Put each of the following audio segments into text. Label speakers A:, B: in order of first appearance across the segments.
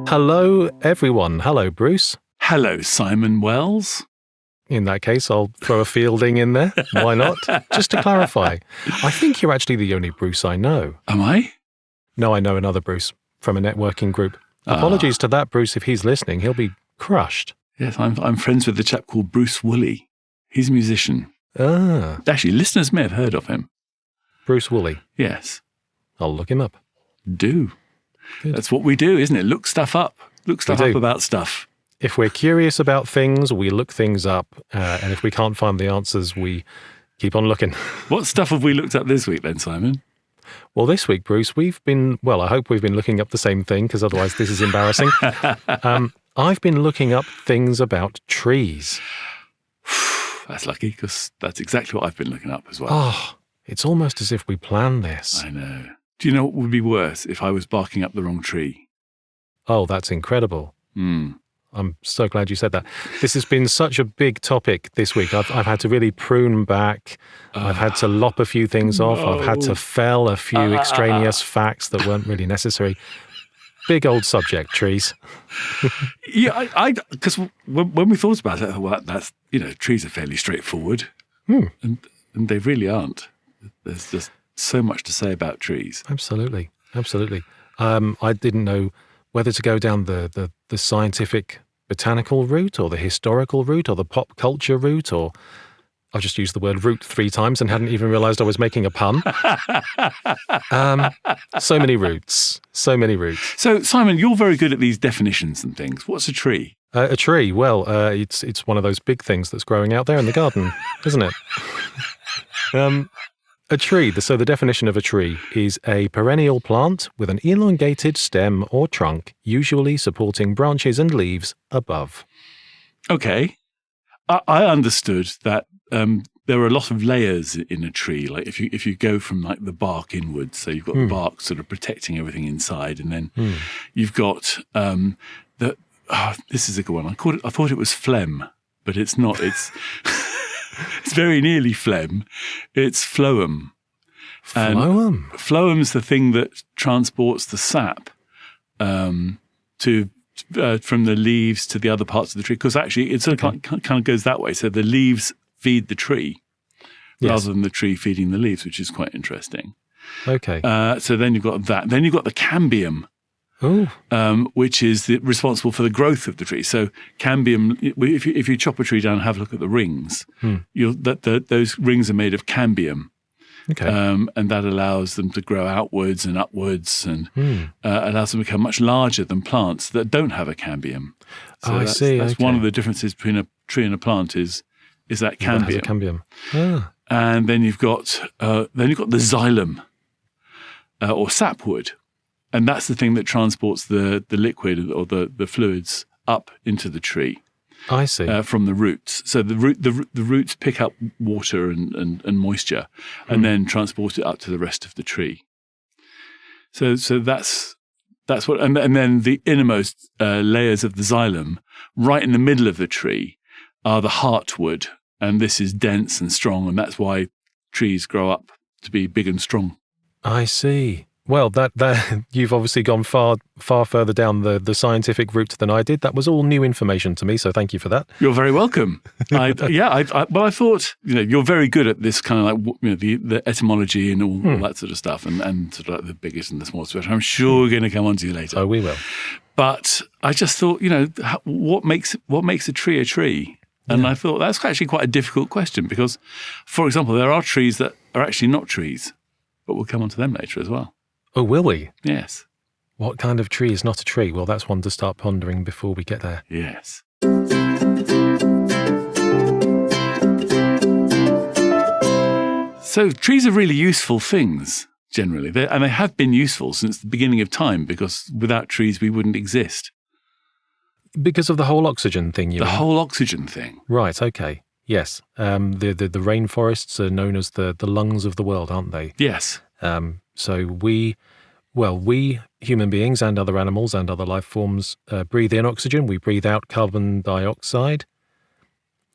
A: Hello, everyone. Hello, Bruce.
B: Hello, Simon Wells.
A: In that case, I'll throw a fielding in there. Why not? Just to clarify, I think you're actually the only Bruce I know.
B: Am I?
A: No, I know another Bruce from a networking group. Apologies to that Bruce if he's listening. He'll be crushed.
B: Yes, I'm friends with a chap called Bruce Woolley. He's a musician. Actually, listeners may have heard of him.
A: Bruce Woolley.
B: Yes.
A: I'll look him up.
B: Do.
A: Good.
B: That's what we do, isn't it? Look stuff up. Look stuff up about stuff.
A: If we're curious about things, we look things up. And if we can't find the answers, we keep on looking.
B: What stuff have we looked up this week then, Simon?
A: Well, this week, Bruce, I hope we've been looking up the same thing, because otherwise this is embarrassing. I've been looking up things about trees.
B: That's lucky, because that's exactly what I've been looking up as well.
A: Oh, it's almost as if we planned this.
B: I know. Do you know what would be worse if I was barking up the wrong tree?
A: Oh, that's incredible. I'm so glad you said that. This has been such a big topic this week. I've had to really prune back. I've had to lop a few things off. I've had to fell a few extraneous facts that weren't really necessary. Big old subject, trees.
B: Yeah, because when we thought about it, I thought, well, that's, trees are fairly straightforward. And they really aren't. There's just so much to say about trees.
A: Absolutely. I didn't know whether to go down the scientific botanical route or the historical route or the pop culture route, or I've just used the word route 3 times and hadn't even realized I was making a pun. So many routes.
B: So, Simon, you're very good at these definitions and things. What's a tree?
A: A tree, well, it's one of those big things that's growing out there in the garden, isn't it? A tree, so the definition of a tree is a perennial plant with an elongated stem or trunk, usually supporting branches and leaves above. Okay.
B: I understood that there are a lot of layers in a tree. Like if you go from like the bark inwards, so you've got the bark sort of protecting everything inside, and then you've got this is a good one. I thought it was phlegm, but it's not. It's it's very nearly phlegm. It's phloem.
A: Phloem?
B: Phloem's the thing that transports the sap from the leaves to the other parts of the tree. Because actually it sort of kind of goes that way. So the leaves feed the tree rather than the tree feeding the leaves, which is quite interesting.
A: Okay.
B: So then you've got that. Then you've got the cambium. Which is responsible for the growth of the tree. So cambium, if you chop a tree down and have a look at the rings, those rings are made of cambium.
A: Okay.
B: And that allows them to grow outwards and upwards and allows them to become much larger than plants that don't have a cambium. So
A: I see.
B: That's one of the differences between a tree and a plant is that cambium.
A: That has a cambium.
B: And then you've got the xylem or sapwood. And that's the thing that transports the liquid or the fluids up into the tree.
A: I see.
B: From the roots. So the roots pick up water and moisture and then transport it up to the rest of the tree. So that's what, and then the innermost layers of the xylem, right in the middle of the tree, are the heartwood. And this is dense and strong, and that's why trees grow up to be big and strong.
A: I see. Well, that you've obviously gone far further down the scientific route than I did. That was all new information to me, so thank you for that.
B: You're very welcome. I thought you're very good at this kind of like the etymology and all that sort of stuff, and sort of like the biggest and the smallest. I'm sure we're going to come on to you later.
A: Oh, we will.
B: But I just thought, what makes a tree a tree? And I thought that's actually quite a difficult question because, for example, there are trees that are actually not trees, but we'll come on to them later as well.
A: Oh, will we?
B: Yes.
A: What kind of tree is not a tree? Well, that's one to start pondering before we get there.
B: Yes. So trees are really useful things, generally. And they have been useful since the beginning of time because without trees we wouldn't exist.
A: Because of the whole oxygen thing, you mean?
B: The whole oxygen thing.
A: Right, okay. Yes. The rainforests are known as the lungs of the world, aren't they?
B: Yes.
A: So we human beings and other animals and other life forms breathe in oxygen. We breathe out carbon dioxide,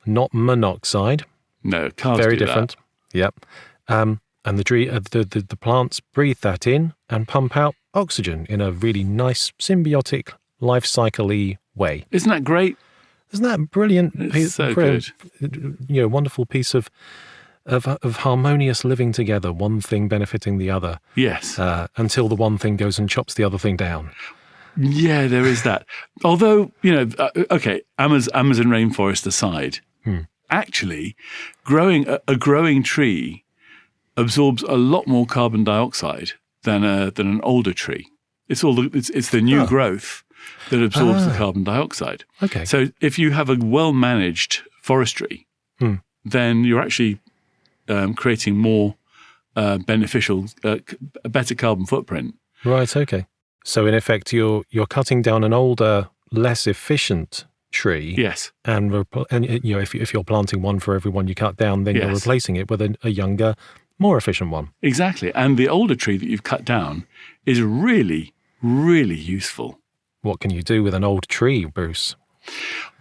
A: not monoxide.
B: No, can't
A: Very
B: do
A: different.
B: That.
A: Yep. And the plants breathe that in and pump out oxygen in a really nice symbiotic Factoraly way.
B: Isn't that great?
A: Isn't that a brilliant?
B: It's so good.
A: Wonderful piece of harmonious living together, one thing benefiting the other.
B: Yes.
A: Until the one thing goes and chops the other thing down.
B: Yeah, there is that. Although, okay, Amazon rainforest aside, actually, a growing tree absorbs a lot more carbon dioxide than an older tree. It's the new growth that absorbs the carbon dioxide.
A: Okay.
B: So if you have a well-managed forestry, then you're actually creating more beneficial, a better carbon footprint.
A: Right. Okay. So in effect, you're cutting down an older, less efficient tree.
B: Yes.
A: And if you're planting one for every one you cut down, then you're replacing it with a younger, more efficient one.
B: Exactly. And the older tree that you've cut down is really, really useful.
A: What can you do with an old tree, Bruce?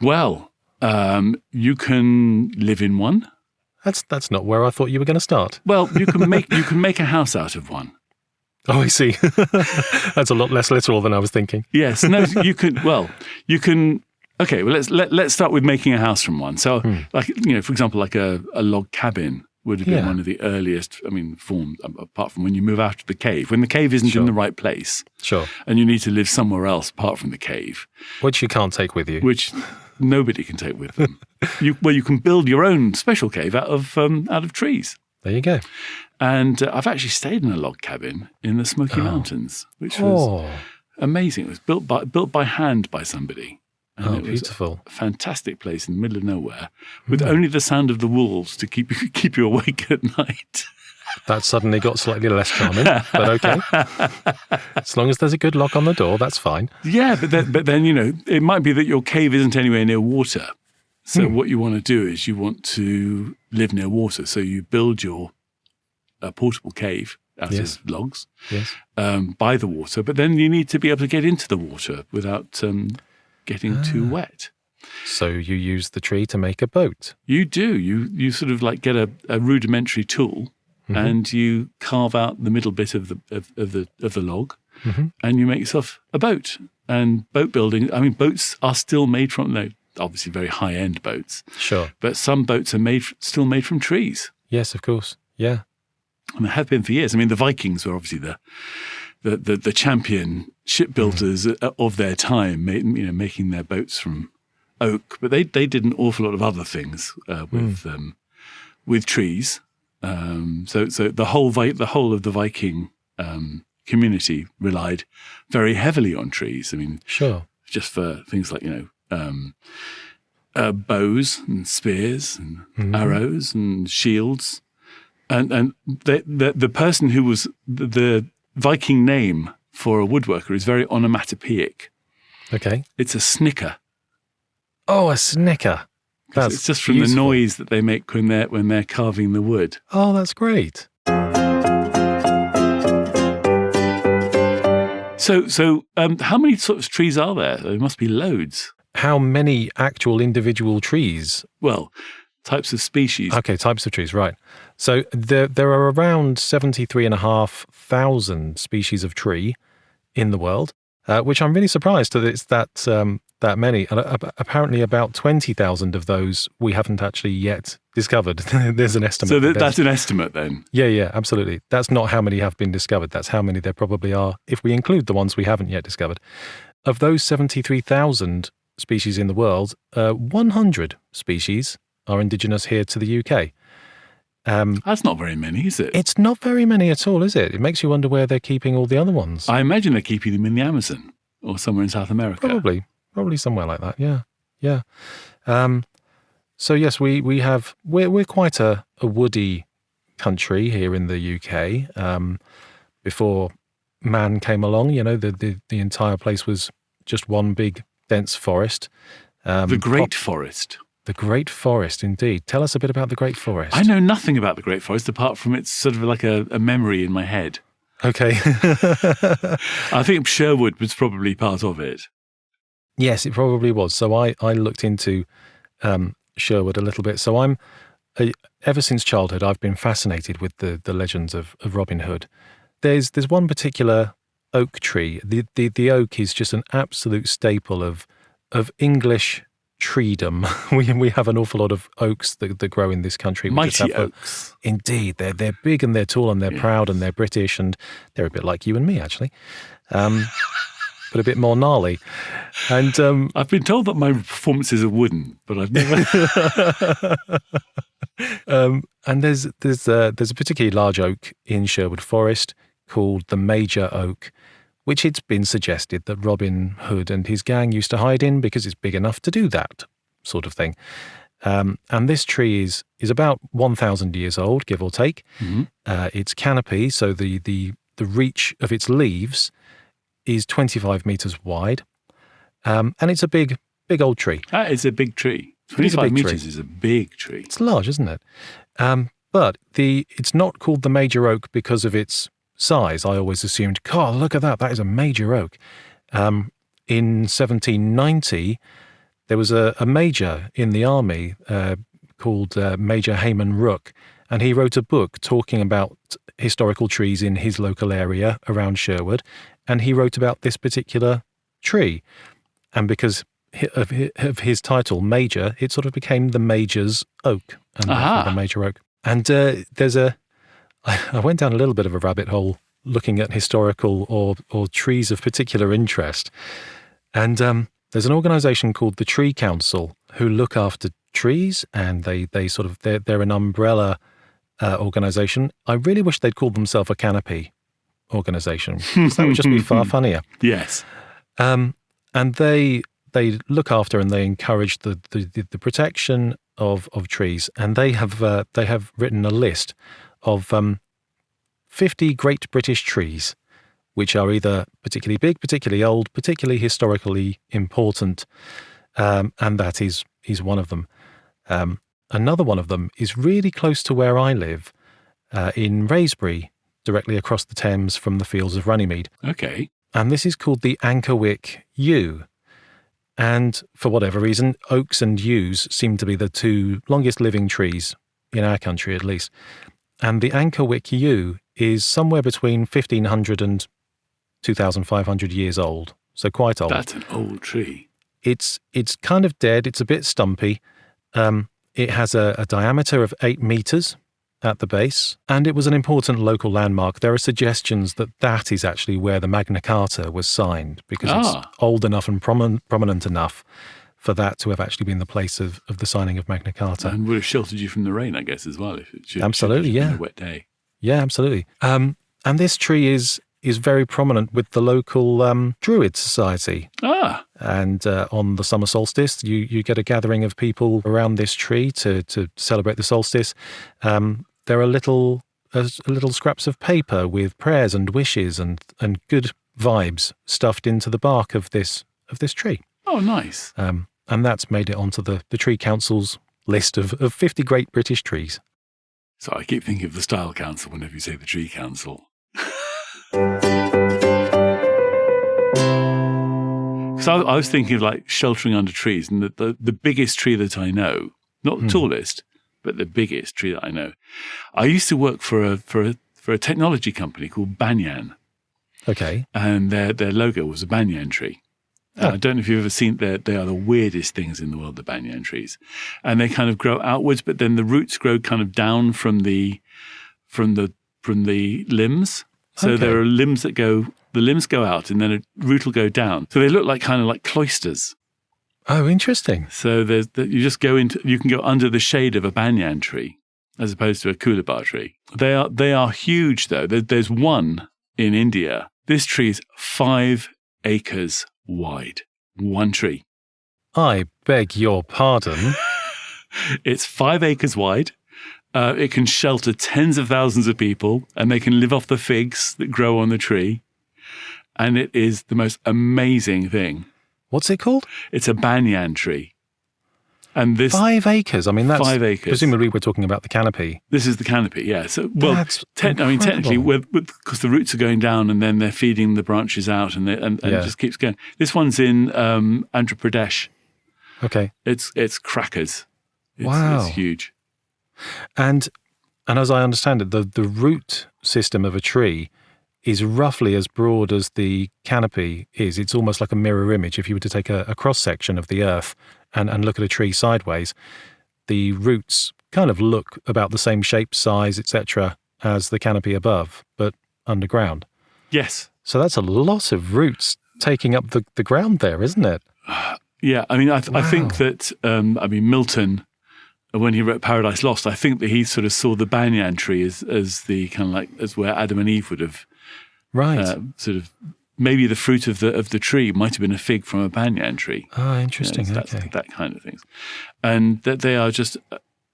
B: Well, you can live in one.
A: That's not where I thought you were going to start.
B: Well, you can make a house out of one.
A: Oh, I see. That's a lot less literal than I was thinking.
B: Yes. No, you can. Well, you can. Okay. Well, let's start with making a house from one. So, for example, like a log cabin would have been one of the earliest. Forms apart from when you move out of the cave. When the cave isn't in the right place.
A: Sure.
B: And you need to live somewhere else apart from the cave,
A: which you can't take with you.
B: Which nobody can take with them. You can build your own special cave out of trees.
A: There you go.
B: And I've actually stayed in a log cabin in the Smoky Mountains, which was amazing. It was built by hand by somebody. And it was
A: beautiful.
B: A fantastic place in the middle of nowhere with only the sound of the wolves to keep you awake at night.
A: That suddenly got slightly less charming, but okay. As long as there's a good lock on the door, that's fine.
B: Yeah, but then it might be that your cave isn't anywhere near water. So what you want to do is you want to live near water. So you build your portable cave out of logs by the water, but then you need to be able to get into the water without getting too wet.
A: So you use the tree to make a boat.
B: You do. You sort of like get a rudimentary tool and you carve out the middle bit of the log and you make yourself a boat. And boat building, boats are still made from obviously very high-end boats.
A: Sure.
B: But some boats are still made from trees.
A: Yes, of course. Yeah.
B: And they have been for years. The Vikings were obviously the champion shipbuilders of their time, making their boats from oak. But they did an awful lot of other things with trees. So the whole of the Viking community relied very heavily on trees.
A: Sure.
B: Just for things like bows and spears and arrows and shields. And the person who was the Viking name for a woodworker is very onomatopoeic.
A: Okay.
B: It's a snicker.
A: Oh, a snicker.
B: It's just from the noise that they make when they're carving the wood.
A: Oh, that's great.
B: So how many sorts of trees are there? There must be loads.
A: How many actual individual trees?
B: Well, types of species.
A: Okay, types of trees, right. So there are around 73,500 species of tree in the world, which I'm really surprised that it's that many. And apparently about 20,000 of those we haven't actually yet discovered. There's an estimate.
B: So that's an estimate then?
A: Yeah, absolutely. That's not how many have been discovered. That's how many there probably are if we include the ones we haven't yet discovered. Of those 73,000 species in the world, 100 species are indigenous here to the UK.
B: That's not very many, is it?
A: It's not very many at all, is it? It makes you wonder where they're keeping all the other ones.
B: I imagine they're keeping them in the Amazon or somewhere in South America.
A: Probably somewhere like that. Yeah. So yes, we're quite a woody country here in the UK. Before man came along, the entire place was just one big dense forest.
B: The Great Forest.
A: The Great Forest, indeed. Tell us a bit about the Great Forest.
B: I know nothing about the Great Forest apart from it's sort of like a memory in my head.
A: Okay.
B: I think Sherwood was probably part of it.
A: Yes, it probably was. So I looked into Sherwood a little bit. So ever since childhood, I've been fascinated with the legends of Robin Hood. There's one particular oak tree. The oak is just an absolute staple of English treedom. We have an awful lot of oaks that grow in this country. We just
B: Mighty
A: have
B: oaks.
A: Indeed, they're big and they're tall and they're proud and they're British and they're a bit like you and me, actually, but a bit more gnarly. And
B: I've been told that my performances are wooden, but I've never.
A: and there's a particularly large oak in Sherwood Forest called the Major Oak, which it's been suggested that Robin Hood and his gang used to hide in because it's big enough to do that sort of thing. And this tree is about 1,000 years old, give or take.
B: Mm-hmm.
A: Its canopy, so the reach of its leaves, is 25 meters wide, and it's a big old tree.
B: That is a big tree. 25 meters is a big tree.
A: It's large, isn't it? But it's not called the Major Oak because of its size. I always assumed, God, look at that is a major oak. In 1790, there was a major in the army called Major Hayman Rooke, and he wrote a book talking about historical trees in his local area around Sherwood, and he wrote about this particular tree. And because of his title, Major, it sort of became the Major's Oak, and therefore the Major Oak. And I went down a little bit of a rabbit hole looking at historical or trees of particular interest. And there's an organisation called the Tree Council who look after trees, and they're an umbrella organisation. I really wish they'd called themselves a canopy organisation, because that would just be far funnier.
B: Yes.
A: And they look after and they encourage the protection of trees, and they have written a list of 50 great British trees, which are either particularly big, particularly old, particularly historically important, and that is one of them. Another one of them is really close to where I live, in Wraysbury, directly across the Thames from the fields of Runnymede.
B: Okay.
A: And this is called the Ankerwick Yew. And for whatever reason, oaks and yews seem to be the two longest living trees in our country, at least. And the Ankerwick Yew is somewhere between 1,500 and 2,500 years old, so quite old.
B: That's an old tree.
A: It's kind of dead. It's a bit stumpy. It has a diameter of 8 meters at the base, and it was an important local landmark. There are suggestions that is actually where the Magna Carta was signed, because it's old enough and prominent enough for that to have actually been the place of the signing of Magna Carta.
B: And would have sheltered you from the rain, I guess, as well, if it should.
A: Absolutely,
B: been a wet day.
A: Yeah, absolutely. And this tree is very prominent with the local Druid Society. And on the summer solstice, you get a gathering of people around this tree to celebrate the solstice. There are little scraps of paper with prayers and wishes and good vibes stuffed into the bark of this tree.
B: Oh, nice.
A: And that's made it onto the Tree Council's list of 50 great British trees.
B: So I keep thinking of the Style Council whenever you say the Tree Council. So I was thinking of like sheltering under trees, and the biggest tree that I know, not the tallest, but the biggest tree that I know. I used to work for a technology company called Banyan.
A: Okay.
B: And their logo was a banyan tree. I don't know if you've ever seen they are the weirdest things in the world, the banyan trees. And they kind of grow outwards, but then the roots grow kind of down from the limbs. So there are limbs the limbs go out and then a root will go down. So they look like kind of like cloisters.
A: Oh, interesting.
B: So you can go under the shade of a banyan tree as opposed to a coolabah tree. They are huge though. There's one in India. This tree is 5 acres wide. One tree.
A: I beg your pardon.
B: It's 5 acres wide. It can shelter tens of thousands of people, and they can live off the figs that grow on the tree. And it is the most amazing thing.
A: What's it called?
B: It's a banyan tree. And this
A: 5 acres. I mean, that's
B: 5 acres.
A: Presumably, we're talking about the canopy.
B: This is the canopy, yeah. So,
A: That's
B: technically, because the roots are going down and then they're feeding the branches out, and it just keeps going. This one's in Andhra Pradesh.
A: Okay,
B: it's crackers.
A: Wow,
B: it's huge.
A: And as I understand it, the root system of a tree is roughly as broad as the canopy is. It's almost like a mirror image. If you were to take a cross-section of the earth and look at a tree sideways, the roots kind of look about the same shape, size, etc. as the canopy above, but underground.
B: Yes.
A: So that's a lot of roots taking up the ground there, isn't it?
B: Yeah, I mean, I think that, Milton, when he wrote Paradise Lost, I think that he sort of saw the banyan tree as the kind of like, as where Adam and Eve would have sort of, maybe the fruit of the tree might have been a fig from a banyan tree.
A: Oh, interesting. Okay.
B: That kind of things. And that they are just,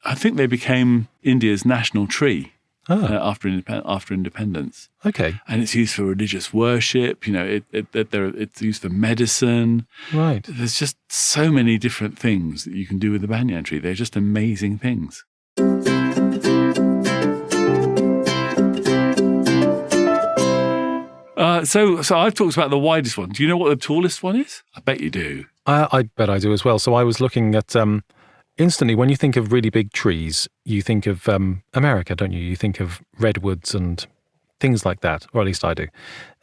B: I think they became India's national tree. After independence.
A: Okay.
B: And it's used for religious worship, it's used for medicine.
A: Right.
B: There's just so many different things that you can do with the banyan tree. They're just amazing things. So I've talked about the widest one. Do you know what the tallest one is? I bet you do.
A: I bet I do as well. So I was looking at... instantly, when you think of really big trees, you think of America, don't you? You think of redwoods and things like that, or at least I do.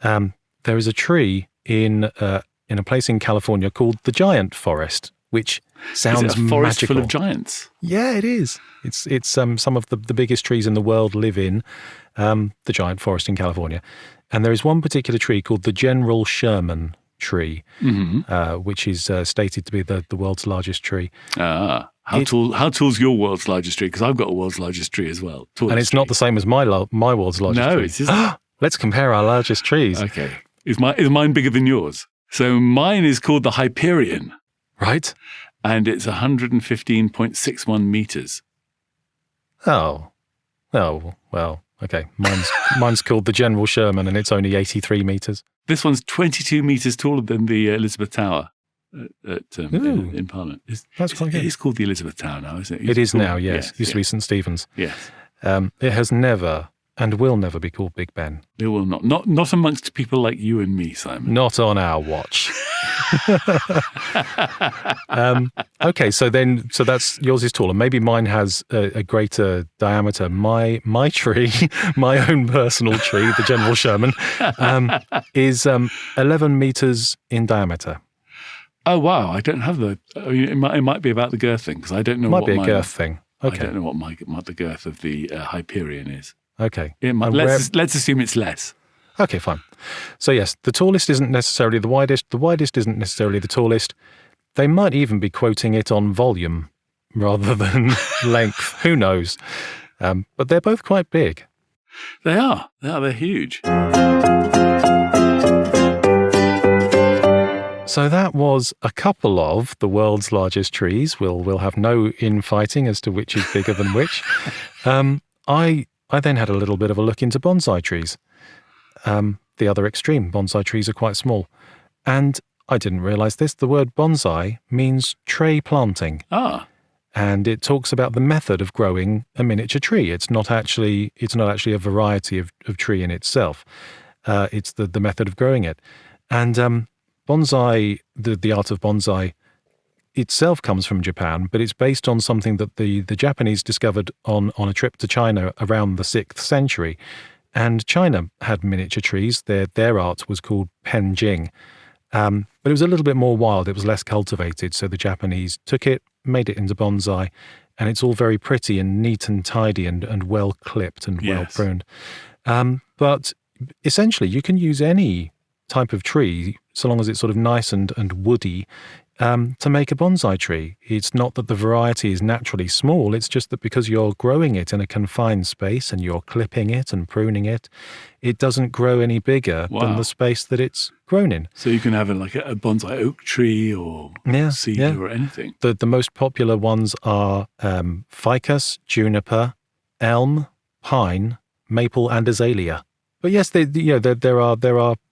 A: There is a tree in a place in California called the Giant Forest, which sounds
B: magical. Is it a forest
A: magical.
B: Full of giants?
A: Yeah, it is. It's some of the biggest trees in the world live in the Giant Forest in California. And there is one particular tree called the General Sherman tree, which is stated to be the world's largest tree.
B: How tall's your world's largest tree? Because I've got a world's largest tree as well.
A: And it's not the same as my world's largest tree.
B: No, it isn't.
A: Let's compare our largest trees.
B: Okay. Is mine bigger than yours? So mine is called the Hyperion.
A: Right.
B: And it's 115.61 meters.
A: Oh, well, okay. Mine's called the General Sherman, and it's only 83 meters.
B: This one's 22 meters taller than the Elizabeth Tower in Parliament.
A: That's quite good.
B: It is called the Elizabeth Tower now, isn't it?
A: It is now, yes. Used to be St. Stephen's.
B: Yes.
A: It has never and will never be called Big Ben.
B: It will not. Not amongst people like you and me, Simon.
A: Not on our watch. Okay, so that's yours is taller. Maybe mine has a greater diameter. My tree, my own personal tree, the General Sherman, is 11 meters in diameter.
B: Oh wow! I don't have it might be about the girth thing because I don't know.
A: Might be a girth thing. Okay.
B: I don't know what the girth of the Hyperion is.
A: Okay.
B: Let's assume it's less.
A: Okay, fine. So yes, the tallest isn't necessarily the widest. The widest isn't necessarily the tallest. They might even be quoting it on volume rather than length. Who knows? But they're both quite big.
B: They are. They're huge.
A: So that was a couple of the world's largest trees. We'll have no infighting as to which is bigger than which. I then had a little bit of a look into bonsai trees. The other extreme, bonsai trees are quite small. And I didn't realize this. The word bonsai means tray planting. And it talks about the method of growing a miniature tree. It's not actually a variety of tree in itself. It's the method of growing it. And bonsai, the art of bonsai itself comes from Japan, but it's based on something that the Japanese discovered on a trip to China around the 6th century. And China had miniature trees. Their art was called penjing. But it was a little bit more wild. It was less cultivated. So the Japanese took it, made it into bonsai, and it's all very pretty and neat and tidy and well clipped and well pruned. But essentially, you can use any type of tree, so long as it's sort of nice and woody, to make a bonsai tree. It's not that the variety is naturally small, it's just that because you're growing it in a confined space and you're clipping it and pruning it, it doesn't grow any bigger than the space that it's grown in.
B: So you can have a bonsai oak tree or cedar or anything. The
A: most popular ones are ficus, juniper, elm, pine, maple and azalea. But yes, there are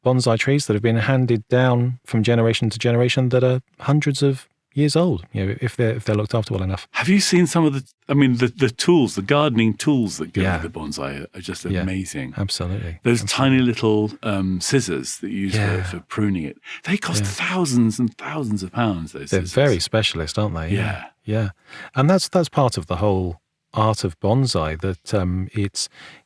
A: bonsai trees that have been handed down from generation to generation that are hundreds of years old. If they're looked after well enough.
B: Have you seen some of the tools, the gardening tools that go with the bonsai are just amazing.
A: Absolutely.
B: Those tiny little scissors that you use for pruning it. They cost thousands and thousands of pounds. They're
A: very specialist, aren't they?
B: Yeah.
A: And that's part of the whole art of bonsai that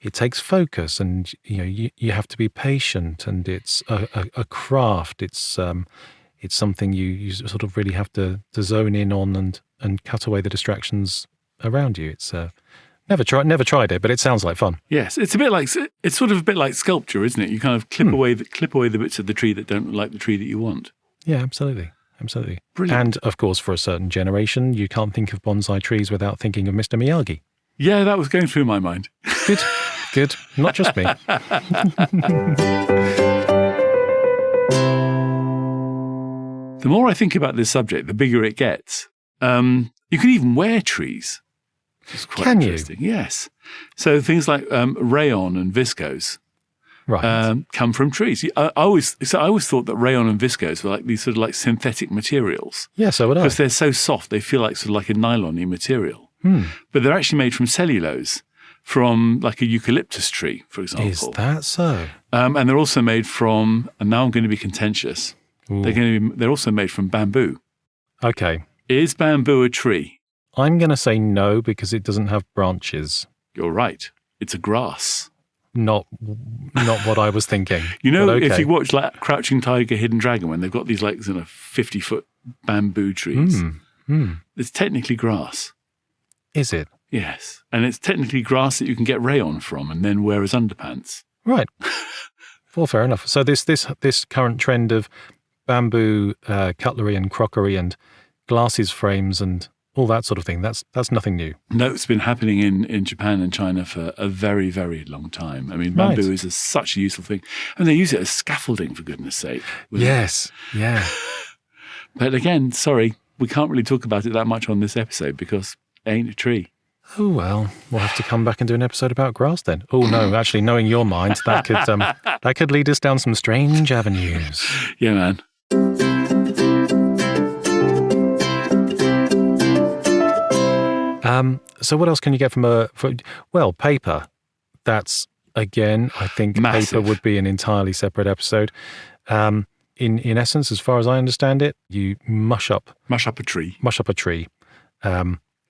A: it takes focus, and you have to be patient, and it's a craft. It's something you sort of really have to zone in on and cut away the distractions around you. It's never tried it, but it sounds like fun.
B: Yes, it's sort of a bit like sculpture, isn't it? You kind of clip away the bits of the tree that don't look like the tree that you want.
A: Yeah, absolutely. Absolutely.
B: Brilliant.
A: And of course, for a certain generation, you can't think of bonsai trees without thinking of Mr. Miyagi.
B: Yeah, that was going through my mind.
A: Good. Not just me.
B: The more I think about this subject, the bigger it gets. You can even wear trees. It's quite interesting. Yes. So things like rayon and viscose come from trees. I always thought that rayon and viscose were like these sort of like synthetic materials.
A: Yeah, so would I.
B: Because they're so soft, they feel like sort of like a nylon-y material. But they're actually made from cellulose, from like a eucalyptus tree, for example.
A: Is that so?
B: And they're also made from, and now I'm going to be contentious, they're also made from bamboo.
A: Okay.
B: Is bamboo a tree?
A: I'm going to say no because it doesn't have branches.
B: You're right. It's a grass.
A: Not what I was thinking.
B: If you watch like Crouching Tiger, Hidden Dragon, when they've got these like 50-foot bamboo trees, it's technically grass.
A: Is it?
B: Yes. And it's technically grass that you can get rayon from and then wear as underpants.
A: Right. Well, fair enough. So this current trend of bamboo cutlery and crockery and glasses frames and all that sort of thing, that's nothing new. No,
B: it's been happening in Japan and China for a very, very long time. I mean, bamboo is such a useful thing. And they use it as scaffolding, for goodness sake.
A: Yes, yeah.
B: But again, sorry, we can't really talk about it that much on this episode because it ain't a tree.
A: Oh, well, we'll have to come back and do an episode about grass then. Oh, no, actually, knowing your mind, that could lead us down some strange avenues.
B: Yeah, man.
A: So what else can you get from paper? That's, again, I think
B: massive.
A: Paper would be an entirely separate episode. In essence, as far as I understand it, you mush up a tree.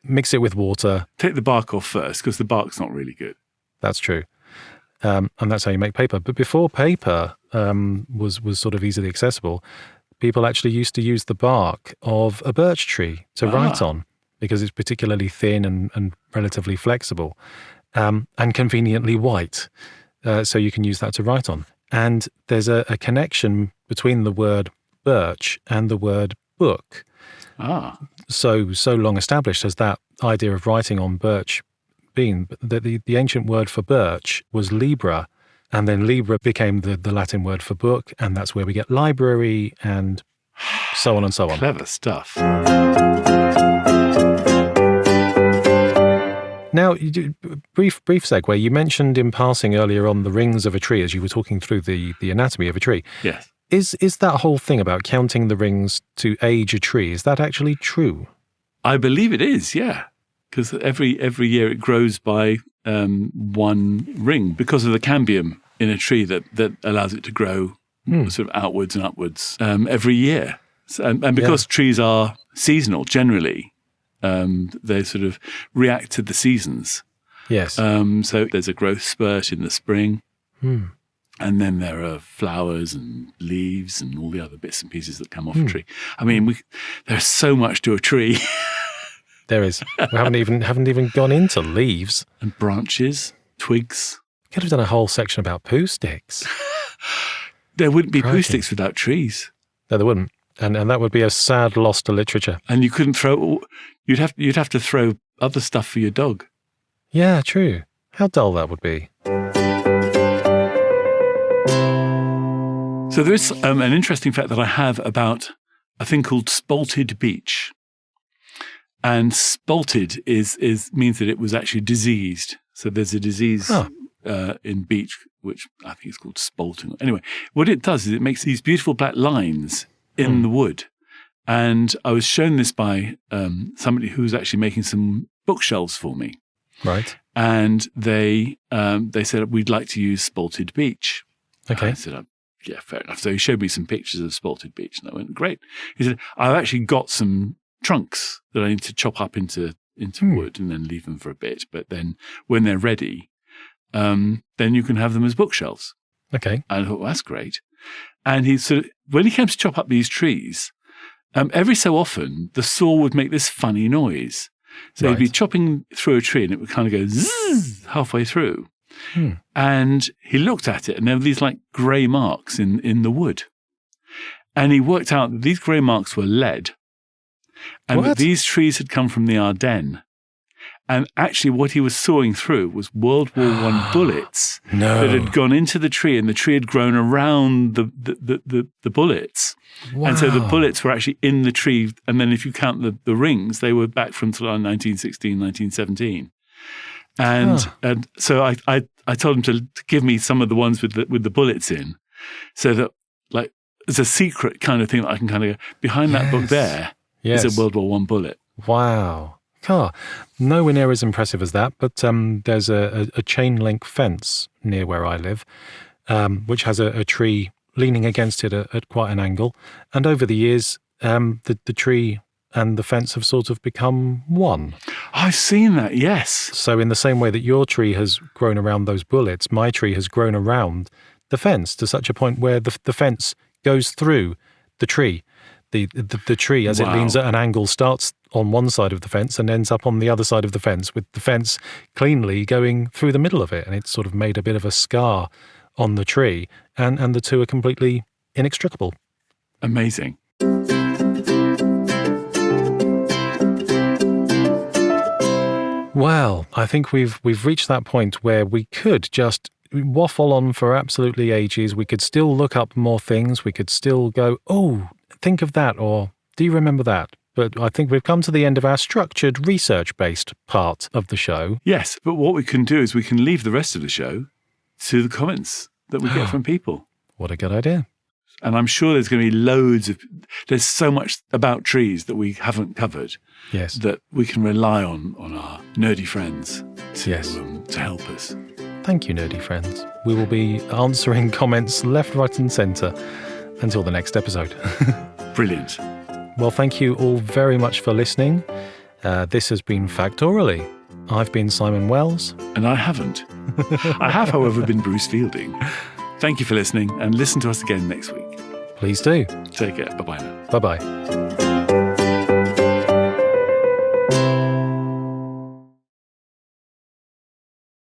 A: Mix it with water.
B: Take the bark off first because the bark's not really good.
A: That's true. And that's how you make paper. But before paper was sort of easily accessible, people actually used to use the bark of a birch tree to write on, because it's particularly thin and relatively flexible, and conveniently white. So you can use that to write on. And there's a connection between the word birch and the word book. So long established has that idea of writing on birch been. The ancient word for birch was libra, and then libra became the Latin word for book, and that's where we get library and so on and so on.
B: Clever stuff.
A: Now, brief segue. You mentioned in passing earlier on the rings of a tree as you were talking through the anatomy of a tree.
B: Yes.
A: Is that whole thing about counting the rings to age a tree, is that actually true?
B: I believe it is, yeah. Because every year it grows by one ring because of the cambium in a tree that allows it to grow sort of outwards and upwards every year. So, and because trees are seasonal generally, they sort of react to the seasons.
A: Yes.
B: So there's a growth spurt in the spring. And then there are flowers and leaves and all the other bits and pieces that come off a tree. I mean, there's so much to a tree.
A: There is. We haven't even gone into leaves.
B: And branches, twigs.
A: Could have done a whole section about poo sticks.
B: There wouldn't be poo sticks without trees.
A: No, there wouldn't. And that would be a sad loss to literature.
B: And you couldn't throw. You'd have to throw other stuff for your dog.
A: Yeah, true. How dull that would be.
B: So there is an interesting fact that I have about a thing called spalted beech. And spalted means that it was actually diseased. So there's a disease in beech, which I think is called spalting. Anyway, what it does is it makes these beautiful black lines in the wood. And I was shown this by somebody who was actually making some bookshelves for me.
A: Right.
B: And they said, we'd like to use spalted beech.
A: Okay.
B: I said, yeah, fair enough. So he showed me some pictures of spalted beech, and I went, great. He said, I've actually got some trunks that I need to chop up into into wood and then leave them for a bit. But then when they're ready, then you can have them as bookshelves.
A: Okay.
B: And I thought, well, that's great. And when he came to chop up these trees, every so often the saw would make this funny noise. So he'd be chopping through a tree and it would kind of go zzz halfway through. And he looked at it and there were these like grey marks in the wood. And he worked out that these grey marks were lead and that these trees had come from the Ardennes. And actually what he was sawing through was World War I bullets that had gone into the tree and the tree had grown around the bullets. Wow. And so the bullets were actually in the tree. And then if you count the rings, they were back from 1916, 1917. And so I told him to give me some of the ones with the bullets in so that like it's a secret kind of thing that I can kind of go, behind that book there is a World War I bullet.
A: Wow. Nowhere near as impressive as that, but there's a chain link fence near where I live, which has a tree leaning against it at quite an angle. And over the years, the tree and the fence have sort of become one.
B: I've seen that, yes.
A: So in the same way that your tree has grown around those bullets, my tree has grown around the fence to such a point where the fence goes through the tree. The tree, as it leans at an angle, starts on one side of the fence and ends up on the other side of the fence, with the fence cleanly going through the middle of it. And it's sort of made a bit of a scar on the tree. And the two are completely inextricable.
B: Amazing.
A: Well, I think we've reached that point where we could just waffle on for absolutely ages. We could still look up more things. We could still go, oh, think of that, or do you remember that? But I think we've come to the end of our structured, research-based part of the show.
B: Yes, but what we can do is we can leave the rest of the show to the comments that we get from people.
A: What a good idea.
B: And I'm sure there's going to be there's so much about trees that we haven't covered that we can rely on our nerdy friends to help us.
A: Thank you, nerdy friends. We will be answering comments left, right and centre until the next episode.
B: Brilliant.
A: Well, thank you all very much for listening. This has been Factoraly. I've been Simon Wells.
B: And I haven't. I have, however, been Bruce Fielding. Thank you for listening and listen to us again next week.
A: Please do.
B: Take care. Bye-bye now.
A: Bye-bye.